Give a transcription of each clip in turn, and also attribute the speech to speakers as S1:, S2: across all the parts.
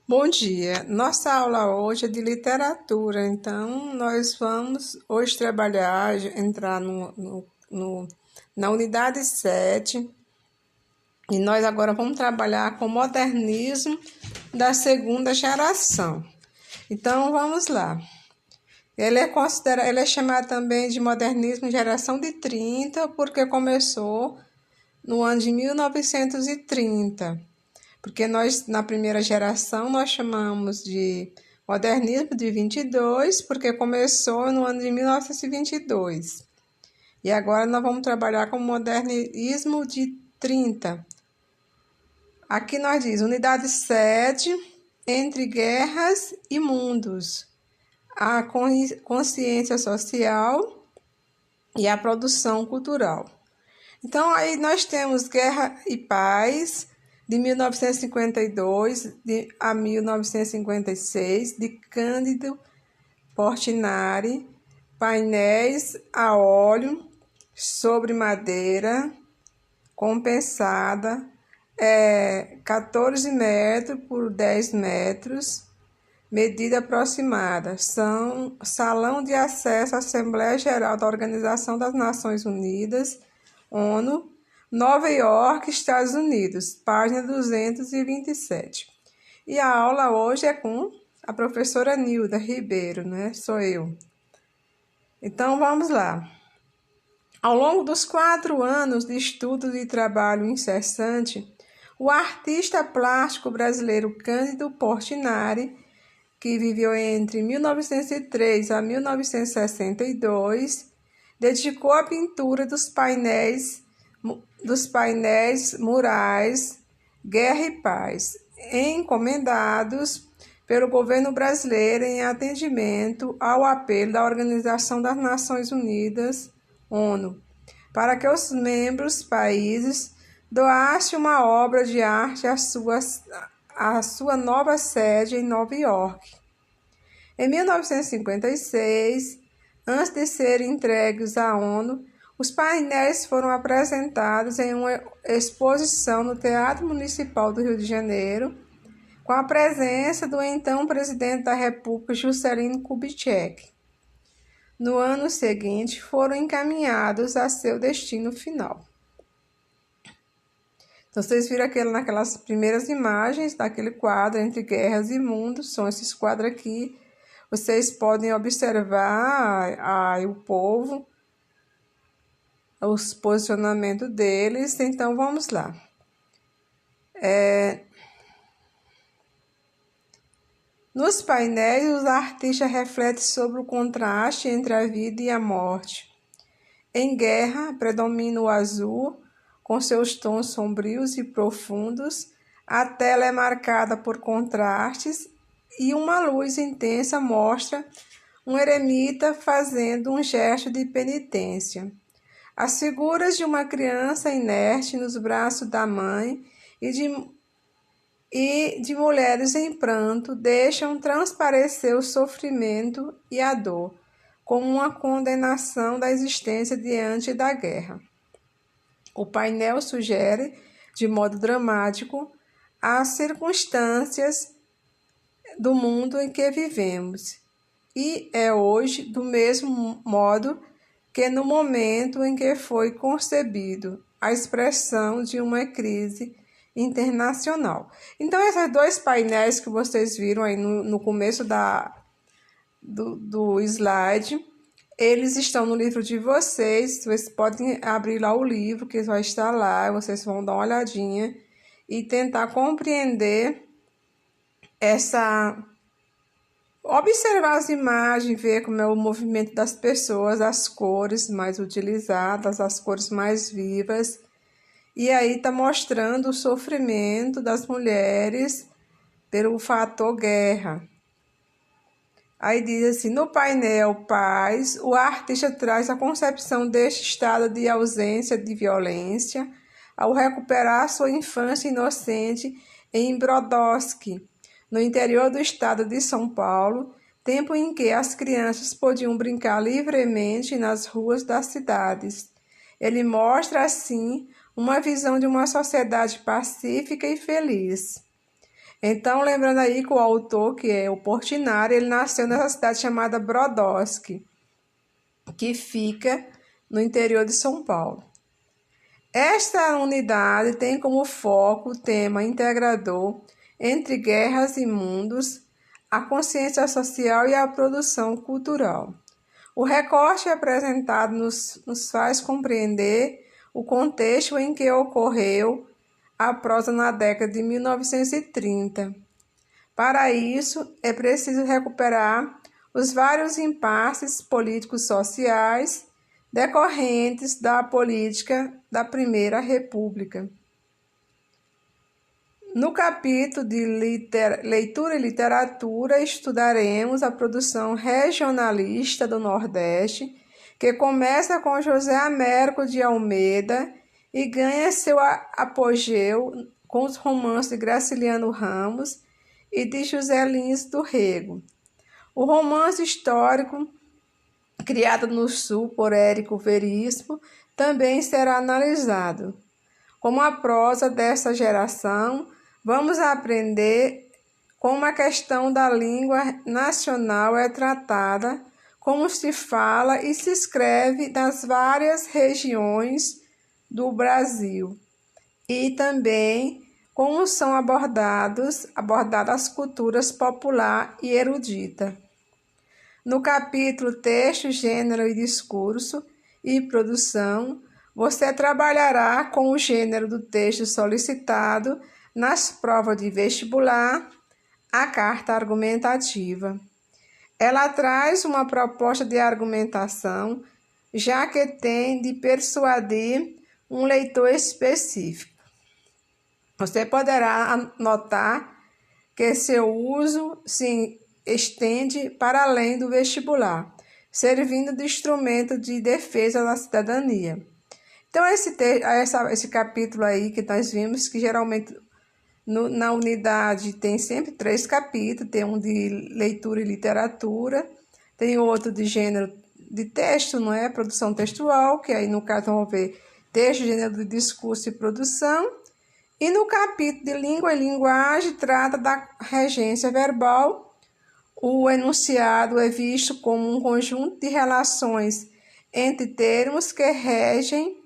S1: Bom dia. Nossa aula hoje é de literatura, então nós vamos hoje trabalhar, entrar na unidade 7 e nós agora vamos trabalhar com o modernismo da segunda geração. Então vamos lá. Ele é chamado também de modernismo geração de 30 porque começou no ano de 1930. Porque nós, na primeira geração, nós chamamos de modernismo de 22, porque começou no ano de 1922. E agora nós vamos trabalhar com modernismo de 30. Aqui nós diz, unidade 7, entre guerras e mundos, a consciência social e a produção cultural. Então, aí nós temos Guerra e Paz, de 1952 a 1956, de Cândido Portinari, painéis a óleo sobre madeira compensada, 14 metros por 10 metros, medida aproximada, salão de acesso à Assembleia Geral da Organização das Nações Unidas, ONU, Nova York, Estados Unidos, página 227. E a aula hoje é com a professora Nilda Ribeiro, né? Sou eu. Então, vamos lá. Ao longo dos 4 anos de estudo e trabalho incessante, o artista plástico brasileiro Cândido Portinari, que viveu entre 1903 a 1962, dedicou a pintura dos painéis murais Guerra e Paz, encomendados pelo governo brasileiro em atendimento ao apelo da Organização das Nações Unidas, ONU, para que os países doassem uma obra de arte à sua nova sede em Nova York. Em 1956, antes de serem entregues à ONU, os painéis foram apresentados em uma exposição no Teatro Municipal do Rio de Janeiro, com a presença do então presidente da República, Juscelino Kubitschek. No ano seguinte, foram encaminhados a seu destino final. Então, vocês viram naquelas primeiras imagens daquele quadro Entre Guerras e Mundos, são esses quadros aqui. Vocês podem observar o povo, os posicionamentos deles. Então, vamos lá. Nos painéis, os artistas refletem sobre o contraste entre a vida e a morte. Em guerra, predomina o azul, com seus tons sombrios e profundos. A tela é marcada por contrastes e uma luz intensa mostra um eremita fazendo um gesto de penitência. As figuras de uma criança inerte nos braços da mãe e de mulheres em pranto deixam transparecer o sofrimento e a dor, como uma condenação da existência diante da guerra. O painel sugere, de modo dramático, as circunstâncias do mundo em que vivemos, e é hoje do mesmo modo que no momento em que foi concebido, a expressão de uma crise internacional. Então, esses 2 painéis que vocês viram aí no começo do slide, eles estão no livro de vocês. Vocês podem abrir lá o livro que vai estar lá, vocês vão dar uma olhadinha e tentar compreender observar as imagens, ver como é o movimento das pessoas, as cores mais utilizadas, as cores mais vivas. E aí está mostrando o sofrimento das mulheres pelo fator guerra. Aí diz assim, no painel Paz, o artista traz a concepção deste estado de ausência de violência ao recuperar sua infância inocente em Brodowski, no interior do estado de São Paulo, tempo em que as crianças podiam brincar livremente nas ruas das cidades. Ele mostra, assim, uma visão de uma sociedade pacífica e feliz. Então, lembrando aí que o autor, que é o Portinari, ele nasceu nessa cidade chamada Brodowski, que fica no interior de São Paulo. Esta unidade tem como foco o tema integrador entre guerras e mundos, a consciência social e a produção cultural. O recorte apresentado nos faz compreender o contexto em que ocorreu a prosa na década de 1930. Para isso, é preciso recuperar os vários impasses políticos sociais decorrentes da política da Primeira República. No capítulo de Leitura e Literatura, estudaremos a produção regionalista do Nordeste, que começa com José Américo de Almeida e ganha seu apogeu com os romances de Graciliano Ramos e de José Lins do Rego. O romance histórico criado no Sul por Érico Veríssimo, também será analisado. Como a prosa dessa geração, vamos aprender como a questão da língua nacional é tratada, como se fala e se escreve nas várias regiões do Brasil, e também como são abordadas as culturas popular e erudita. No capítulo Texto, Gênero e Discurso e Produção, você trabalhará com o gênero do texto solicitado nas provas de vestibular, a carta argumentativa. Ela traz uma proposta de argumentação, já que tem de persuadir um leitor específico. Você poderá notar que seu uso se estende para além do vestibular, servindo de instrumento de defesa da cidadania. Então, esse capítulo aí que nós vimos, que geralmente na unidade tem sempre 3 capítulos, tem um de leitura e literatura, tem outro de gênero de texto, não é? Produção textual, que aí no caso vamos ver texto, gênero de discurso e produção. E no capítulo de língua e linguagem trata da regência verbal. O enunciado é visto como um conjunto de relações entre termos que regem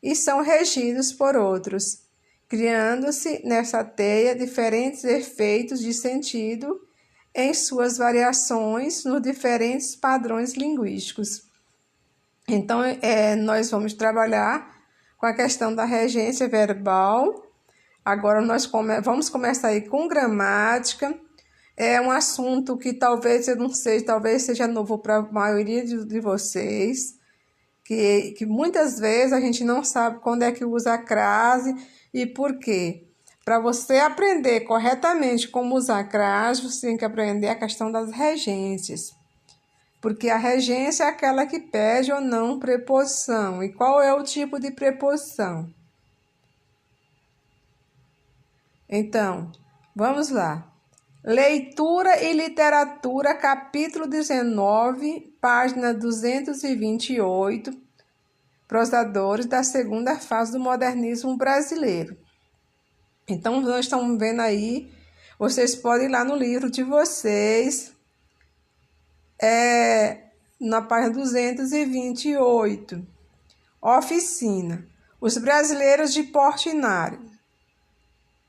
S1: e são regidos por outros, criando-se nessa teia diferentes efeitos de sentido em suas variações nos diferentes padrões linguísticos. Então, nós vamos trabalhar com a questão da regência verbal. Agora, nós vamos começar aí com gramática. É um assunto que talvez, eu não sei, talvez seja novo para a maioria de vocês, que muitas vezes a gente não sabe quando é que usa a crase e por quê. Para você aprender corretamente como usar a crase, você tem que aprender a questão das regências. Porque a regência é aquela que pede ou não preposição. E qual é o tipo de preposição? Então, vamos lá. Leitura e Literatura, capítulo 19, página 228, prosadores da segunda fase do modernismo brasileiro. Então, nós estamos vendo aí, vocês podem ir lá no livro de vocês, na página 228, oficina, os brasileiros de Portinari.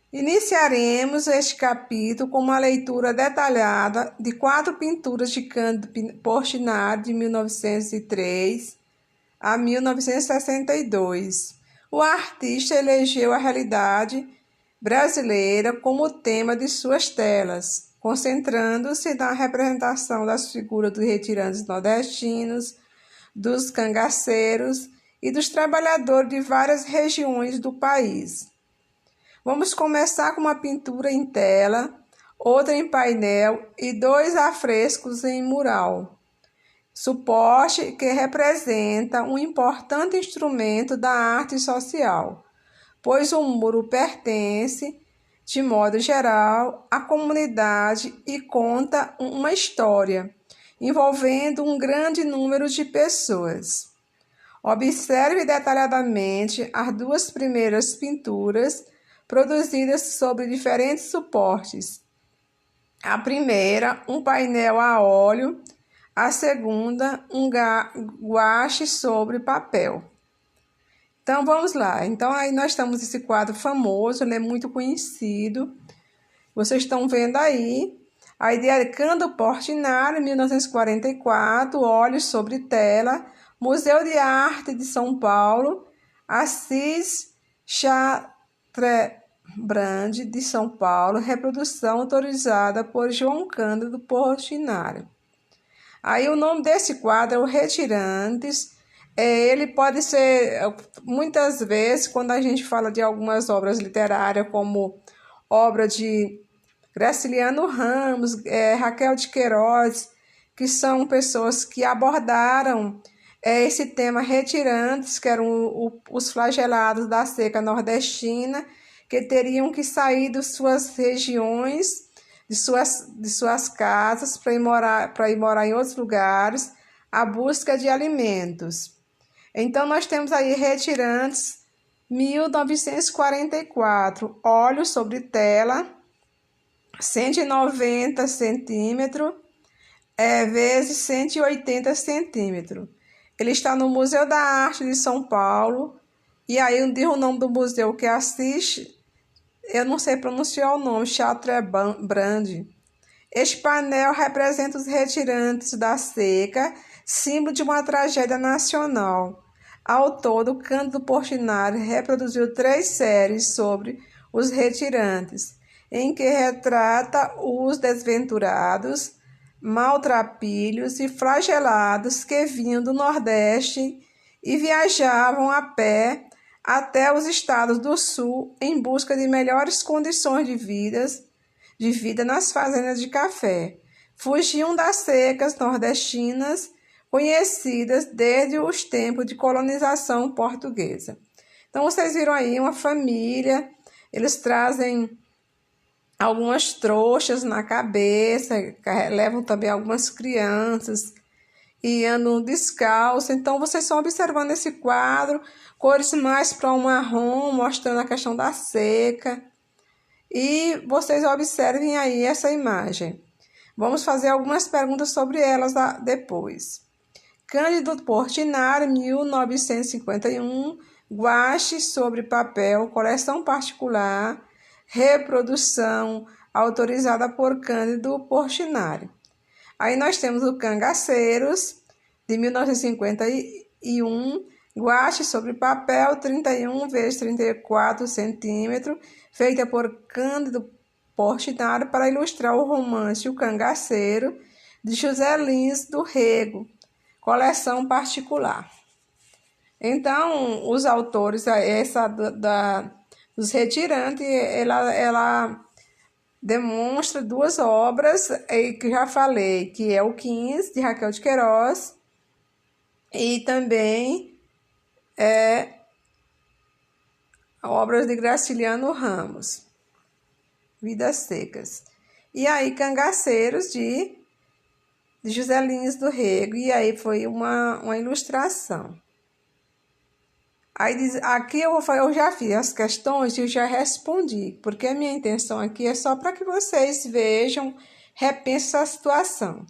S1: Iniciaremos este capítulo com uma leitura detalhada de 4 pinturas de Cândido Portinari, de 1903 a 1962. O artista elegeu a realidade brasileira como tema de suas telas, concentrando-se na representação das figuras dos retirantes nordestinos, dos cangaceiros e dos trabalhadores de várias regiões do país. Vamos começar com uma pintura em tela, outra em painel e 2 afrescos em mural. Suporte que representa um importante instrumento da arte social, pois o muro pertence, de modo geral, à comunidade e conta uma história, envolvendo um grande número de pessoas. Observe detalhadamente as 2 primeiras pinturas produzidas sobre diferentes suportes. A primeira, um painel a óleo. A segunda, um guache sobre papel. Então, vamos lá. Então, aí nós temos esse quadro famoso, ele é muito conhecido. Vocês estão vendo aí. A ideia de Cândido Portinari, 1944, Óleos sobre tela, Museu de Arte de São Paulo, Assis Chateaubriand de São Paulo, reprodução autorizada por João Cândido Portinari. Aí o nome desse quadro é o Retirantes. Ele pode ser, muitas vezes, quando a gente fala de algumas obras literárias, como obra de Graciliano Ramos, Raquel de Queiroz, que são pessoas que abordaram esse tema Retirantes, que eram os flagelados da seca nordestina, que teriam que sair de suas regiões, de suas casas, para ir morar em outros lugares, à busca de alimentos. Então, nós temos aí Retirantes, 1944, óleo sobre tela, 190 centímetros, vezes 180 centímetros. Ele está no Museu da Arte de São Paulo. E aí eu digo o nome do museu, que é Assis, eu não sei pronunciar o nome, Chateaubriand. Este painel representa os retirantes da seca, símbolo de uma tragédia nacional. Ao todo, Cândido Portinari reproduziu 3 séries sobre os retirantes, em que retrata os desventurados, maltrapilhos e flagelados que vinham do Nordeste e viajavam a pé até os estados do Sul em busca de melhores condições de vida nas fazendas de café. Fugiam das secas nordestinas conhecidas desde os tempos de colonização portuguesa. Então, vocês viram aí uma família, eles trazem algumas trouxas na cabeça, levam também algumas crianças e andam descalços. Então, vocês estão observando esse quadro, cores mais para um marrom, mostrando a questão da seca. E vocês observem aí essa imagem. Vamos fazer algumas perguntas sobre elas depois. Cândido Portinari, 1951, guache sobre papel, coleção particular, reprodução autorizada por Cândido Portinari. Aí nós temos o Cangaceiros, de 1951, guache sobre papel, 31 vezes 34 centímetros, feita por Cândido Portinari para ilustrar o romance O Cangaceiro, de José Lins do Rego, coleção particular. Então, os autores, dos Retirantes, ela demonstra 2 obras que já falei, que é o 15, de Raquel de Queiroz, e também obras de Graciliano Ramos, Vidas Secas. E aí, Cangaceiros, de José Lins do Rego, e aí foi uma ilustração. Aí aqui eu já fiz as questões e eu já respondi, porque a minha intenção aqui é só para que vocês vejam, repensem a situação.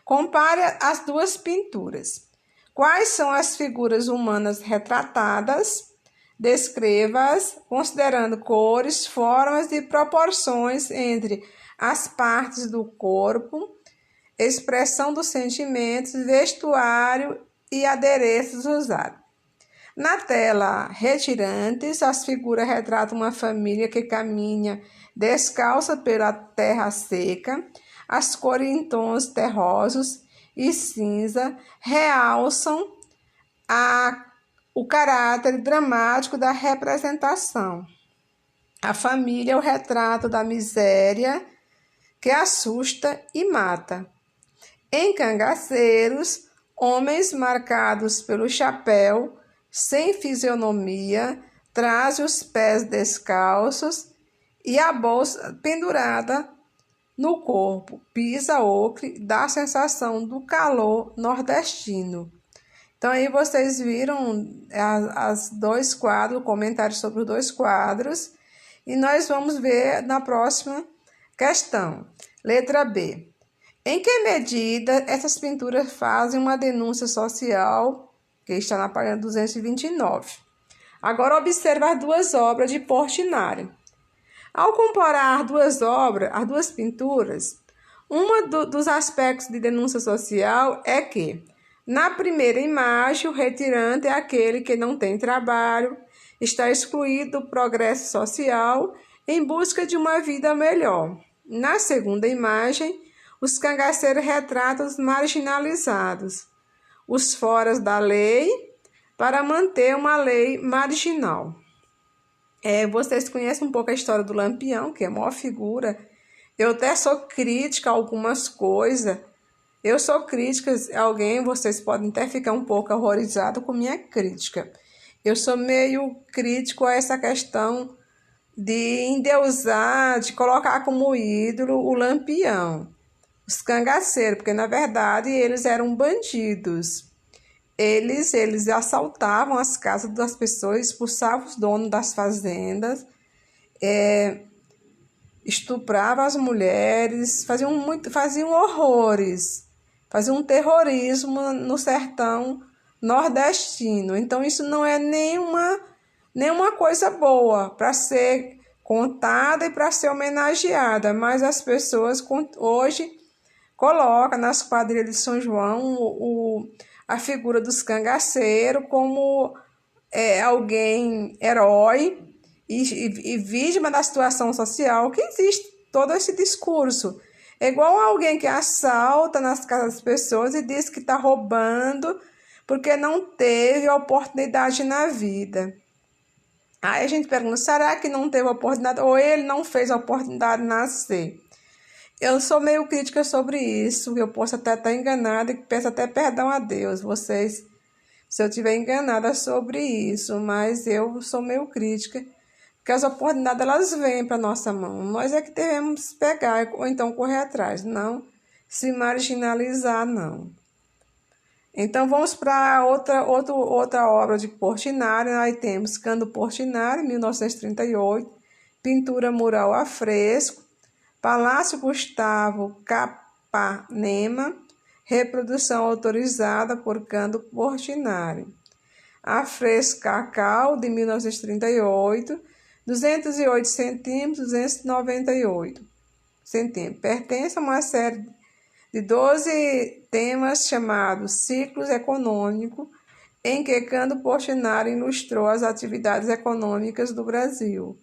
S1: Compare as 2 pinturas. Quais são as figuras humanas retratadas? Descreva-as, considerando cores, formas e proporções entre as partes do corpo, expressão dos sentimentos, vestuário e adereços usados. Na tela Retirantes, as figuras retratam uma família que caminha descalça pela terra seca. As cores em tons terrosos e cinza realçam o caráter dramático da representação. A família é o retrato da miséria que assusta e mata. Em Cangaceiros, homens marcados pelo chapéu, sem fisionomia, trazem os pés descalços e a bolsa pendurada no corpo. Pisa ocre, dá a sensação do calor nordestino. Então, aí vocês viram as 2 quadros, comentários sobre os 2 quadros. E nós vamos ver na próxima questão. Letra B. Em que medida essas pinturas fazem uma denúncia social, que está na página 229? Agora observa as duas obras de Portinari. Ao comparar as duas pinturas, dos aspectos de denúncia social é que, na primeira imagem, o retirante é aquele que não tem trabalho, está excluído do progresso social em busca de uma vida melhor. Na segunda imagem, os cangaceiros retratam os marginalizados, os foras da lei, para manter uma lei marginal. Vocês conhecem um pouco a história do Lampião, que é a maior figura. Eu até sou crítica a algumas coisas. Eu sou crítica a alguém, vocês podem até ficar um pouco horrorizados com minha crítica. Eu sou meio crítico a essa questão de endeusar, de colocar como ídolo o Lampião, os cangaceiros, porque na verdade eles eram bandidos. Eles assaltavam as casas das pessoas, expulsavam os donos das fazendas, estupravam as mulheres, faziam horrores, faziam um terrorismo no sertão nordestino. Então isso não é nenhuma coisa boa para ser contada e para ser homenageada, mas as pessoas hoje colocam nas quadrilhas de São João a figura dos cangaceiros como alguém herói e vítima da situação social, que existe todo esse discurso. É igual alguém que assalta nas casas das pessoas e diz que está roubando porque não teve oportunidade na vida. Aí a gente pergunta, será que não teve oportunidade ou ele não fez a oportunidade de nascer? Eu sou meio crítica sobre isso, eu posso até estar enganada e peço até perdão a Deus, vocês, se eu estiver enganada sobre isso, mas eu sou meio crítica, porque as oportunidades elas vêm para a nossa mão, nós é que devemos pegar ou então correr atrás, não se marginalizar, não. Então vamos para outra obra de Portinari. Aí temos Cândido Portinari, 1938, pintura mural a fresco, Palácio Gustavo Capanema, reprodução autorizada por Cândido Portinari. A fresco Cacau, de 1938, 208 centímetros, 298 centímetros. Pertence a uma série de 12 temas chamados Ciclos Econômicos, em que Cândido Portinari ilustrou as atividades econômicas do Brasil,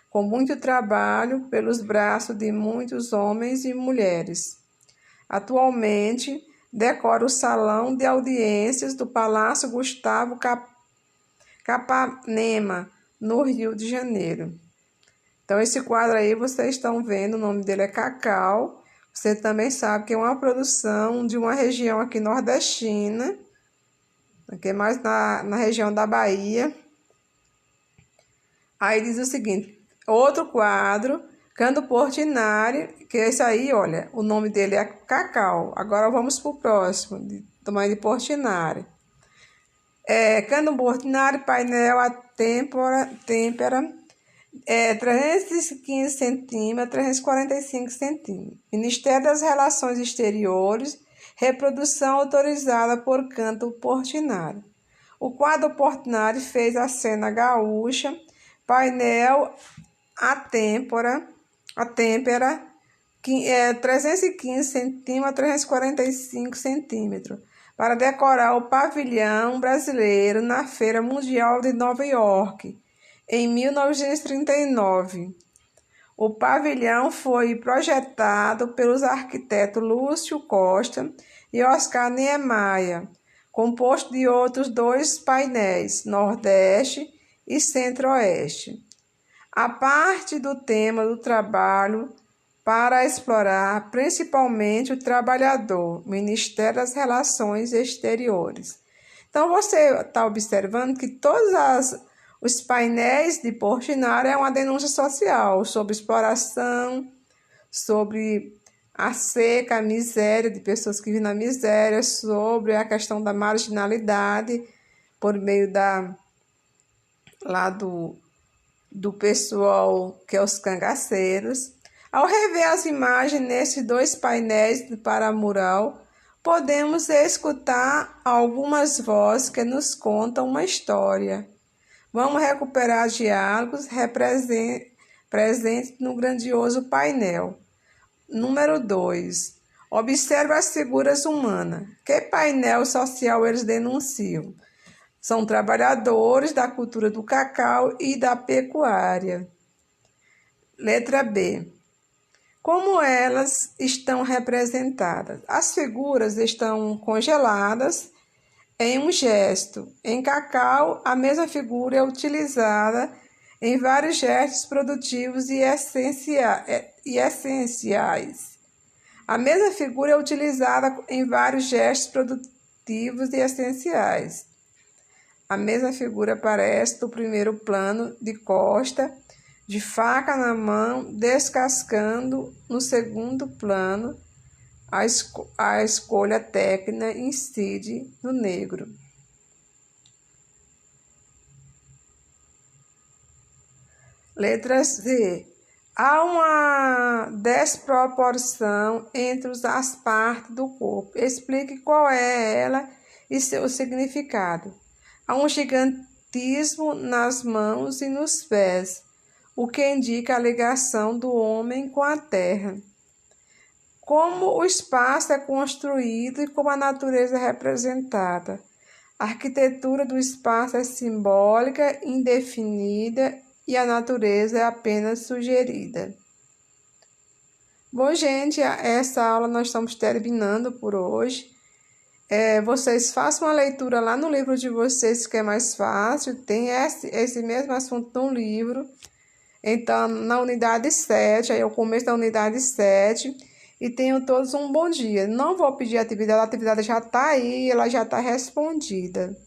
S1: com muito trabalho pelos braços de muitos homens e mulheres. Atualmente, decora o Salão de Audiências do Palácio Gustavo Capanema, no Rio de Janeiro. Então, esse quadro aí, vocês estão vendo, o nome dele é Cacau. Você também sabe que é uma produção de uma região aqui nordestina, aqui mais na região da Bahia. Aí diz o seguinte, outro quadro, Cândido Portinari, que é esse aí, olha, o nome dele é Cacau. Agora vamos para o próximo, também de Portinari. Cândido Portinari, painel a têmpera, 315 centímetros, 345 centímetros. Ministério das Relações Exteriores, reprodução autorizada por Cândido Portinari. O quadro Portinari fez a cena gaúcha, painel a têmpera, 315 centímetros, 345 centímetros, para decorar o pavilhão brasileiro na Feira Mundial de Nova York, em 1939. O pavilhão foi projetado pelos arquitetos Lúcio Costa e Oscar Niemeyer, composto de outros 2 painéis, Nordeste e Centro-Oeste. A parte do tema do trabalho para explorar principalmente o trabalhador, Ministério das Relações Exteriores. Então, você está observando que os painéis de Portinari é uma denúncia social sobre exploração, sobre a seca, a miséria de pessoas que vivem na miséria, sobre a questão da marginalidade por meio do pessoal que é os cangaceiros. Ao rever as imagens nesses dois painéis para mural, podemos escutar algumas vozes que nos contam uma história. Vamos recuperar diálogos presentes no grandioso painel. Número 2. Observe as figuras humanas. Que painel social eles denunciam? São trabalhadores da cultura do cacau e da pecuária. Letra B. Como elas estão representadas? As figuras estão congeladas em um gesto. Em cacau, a mesma figura é utilizada em vários gestos produtivos e essenciais. A mesma figura é utilizada em vários gestos produtivos e essenciais. A mesma figura aparece no primeiro plano de costa, de faca na mão, descascando. No segundo plano, a escolha técnica incide no negro. Letra C. Há uma desproporção entre as partes do corpo. Explique qual é ela e seu significado. Há um gigantismo nas mãos e nos pés, o que indica a ligação do homem com a terra. Como o espaço é construído e como a natureza é representada. A arquitetura do espaço é simbólica, indefinida e a natureza é apenas sugerida. Bom, gente, essa aula nós estamos terminando por hoje. Vocês façam uma leitura lá no livro de vocês, que é mais fácil. Tem esse mesmo assunto no livro. Então, na unidade 7, aí é o começo da unidade 7. E tenham todos um bom dia. Não vou pedir a atividade já está aí, ela já está respondida.